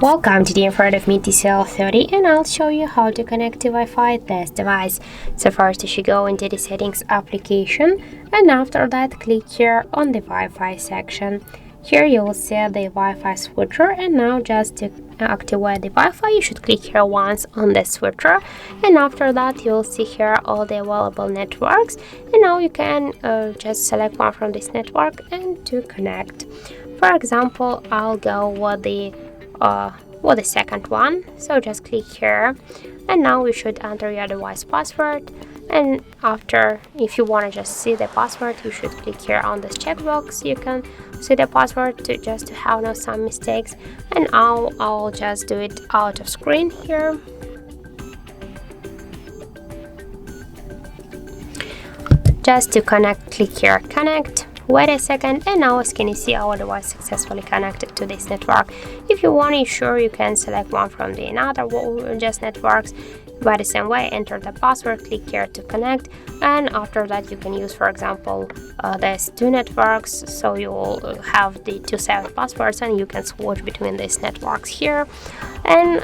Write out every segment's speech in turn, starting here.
Welcome, today in front of me TCL 30 and I'll show you how to connect to Wi-Fi this device. So first you should go into the settings application and after that click here on the Wi-Fi section. Here you will see the Wi-Fi switcher, and now just to activate the Wi-Fi you should click here once on the switcher, and after that you'll see here all the available networks, and now you can just select one from this network and to connect. For example, I'll go with the second one, so just click here and now you should enter your device password, and after, if you want to just see the password, you should click here on this checkbox. You can see the password to just to have some mistakes, and I'll just do it out of screen here. Just to connect, click here connect. Wait a second, and now as can you see our device successfully connected to this network. If you want to sure, you can select one from the another just networks. By the same way, enter the password, click here to connect, and after that you can use, for example, there's two networks, so you will have the two separate passwords and you can switch between these networks here. And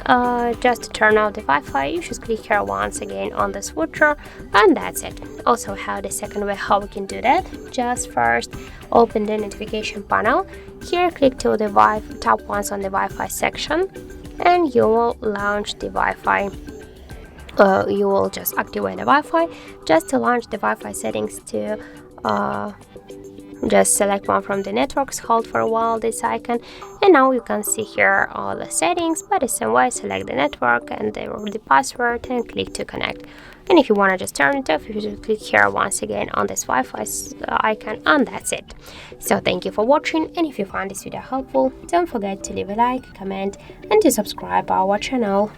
just to turn off the Wi-Fi you should click here once again on the switcher, and that's it. Also have the second way how we can do that. Just first open the notification panel. Here click to the top once on the Wi-Fi section and you will launch the Wi-Fi. You will just activate the Wi-Fi. Just to launch the Wi-Fi settings, to just select one from the networks, hold for a while this icon, and now you can see here all the settings. By the same way, select the network and the password and click to connect. And if you want to just turn it off, you should click here once again on this Wi-Fi icon, and that's it. So thank you for watching, and if you found this video helpful, don't forget to leave a like, comment and to subscribe our channel.